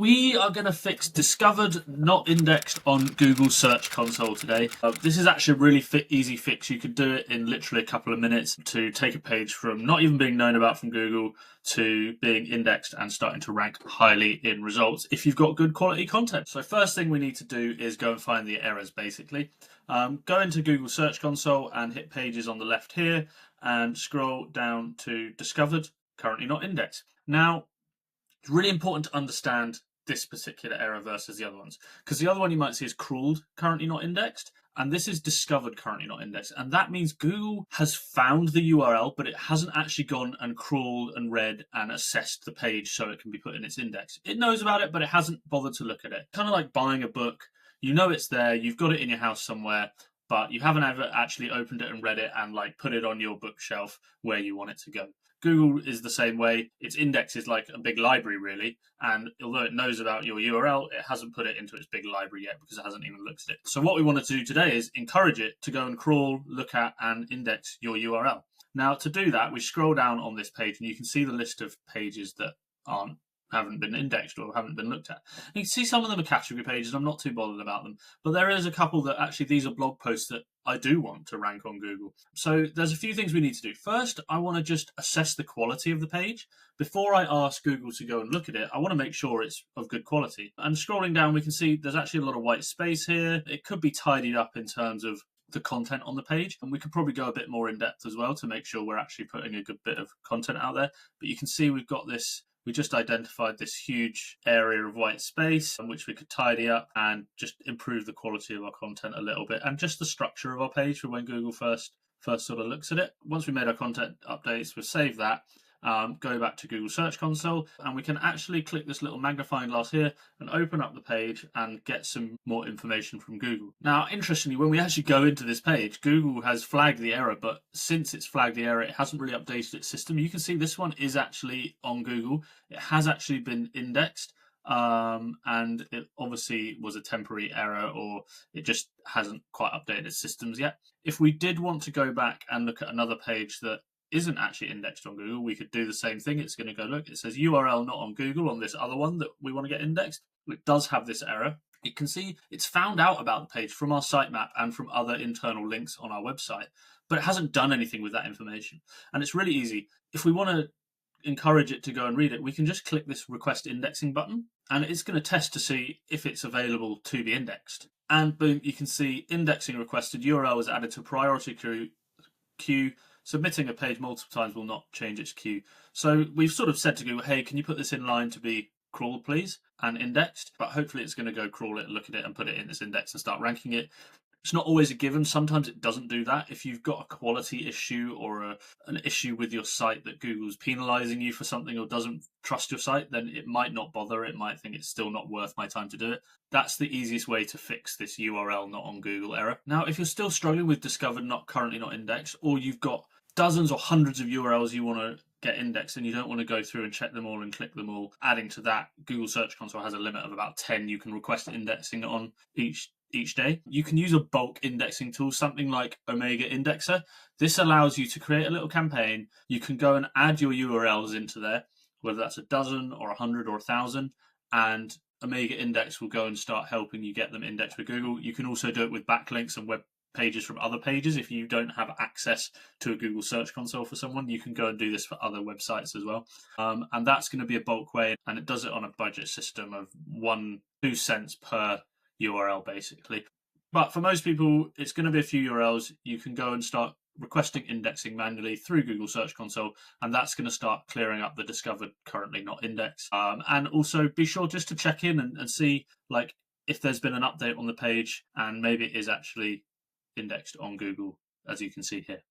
We are going to fix discovered not indexed on Google Search Console today. This is actually a really easy fix. You could do it in literally a couple of minutes to take a page from not even being known about from Google to being indexed and starting to rank highly in results if you've got good quality content. So first thing we need to do is go and find the errors basically. Go into Google Search Console and hit pages on the left here and scroll down to discovered, currently not indexed. Now, it's really important to understand this particular error versus the other ones, because the other one you might see is crawled, currently not indexed, and this is discovered, currently not indexed. And that means Google has found the URL, but it hasn't actually gone and crawled and read and assessed the page so it can be put in its index. It knows about it, but it hasn't bothered to look at it. Kind of like buying a book. You know it's there, you've got it in your house somewhere, but you haven't ever actually opened it and read it and put it on your bookshelf where you want it to go. Google is the same way. Its index is like a big library, really. And although it knows about your URL, it hasn't put it into its big library yet because it hasn't even looked at it. So what we want to do today is encourage it to go and crawl, look at, and index your URL. Now, to do that, we scroll down on this page and you can see the list of pages that haven't been indexed or haven't been looked at. And you can see some of them are category pages. I'm not too bothered about them, but there is a couple that actually these are blog posts that I do want to rank on Google. So there's a few things we need to do. First, I want to just assess the quality of the page. Before I ask Google to go and look at it, I want to make sure it's of good quality. And scrolling down, we can see there's actually a lot of white space here. It could be tidied up in terms of the content on the page, and we could probably go a bit more in depth as well to make sure we're actually putting a good bit of content out there. But you can see we've got this. We just identified this huge area of white space which we could tidy up and just improve the quality of our content a little bit and just the structure of our page for when Google first sort of looks at it. Once we made our content updates, we'll save that, go back to Google Search Console, and we can actually click this little magnifying glass here and open up the page and get some more information from Google. Now, interestingly, when we actually go into this page, Google has flagged the error, but since it's flagged the error, it hasn't really updated its system. You can see this one is actually on Google. It has actually been indexed, and it obviously was a temporary error, or it just hasn't quite updated its systems yet. If we did want to go back and look at another page that isn't actually indexed on Google, we could do the same thing. It's going to go, look, it says URL not on Google on this other one that we want to get indexed. It does have this error. You can see it's found out about the page from our sitemap and from other internal links on our website, but it hasn't done anything with that information. And it's really easy. If we want to encourage it to go and read it, we can just click this request indexing button, and it's going to test to see if it's available to be indexed. And boom, you can see indexing requested, URL was added to priority queue. Submitting a page multiple times will not change its queue. So we've sort of said to Google, hey, can you put this in line to be crawled, please, and indexed? But hopefully it's going to go crawl it, look at it, and put it in this index and start ranking it. It's not always a given. Sometimes it doesn't do that. If you've got a quality issue or an issue with your site that Google's penalizing you for something or doesn't trust your site, then it might not bother. It might think it's still not worth my time to do it. That's the easiest way to fix this URL not on Google error. Now, if you're still struggling with discovered currently not indexed, or you've got dozens or hundreds of URLs you want to get indexed and you don't want to go through and check them all and click them all, adding to that, Google Search Console has a limit of about 10 you can request indexing on each day. You can use a bulk indexing tool, something like Omega Indexer. This allows you to create a little campaign. You can go and add your URLs into there, whether that's a dozen or 100 or 1,000, and Omega Index will go and start helping you get them indexed with Google. You can also do it with backlinks and web pages from other pages. If you don't have access to a Google Search Console for someone, you can go and do this for other websites as well. And that's going to be a bulk way, and it does it on a budget system of 2 cents per URL basically. But for most people, it's going to be a few URLs. You can go and start requesting indexing manually through Google Search Console, and that's going to start clearing up the discovered currently not indexed. And also be sure just to check in and see if there's been an update on the page and maybe it is actually indexed on Google, as you can see here.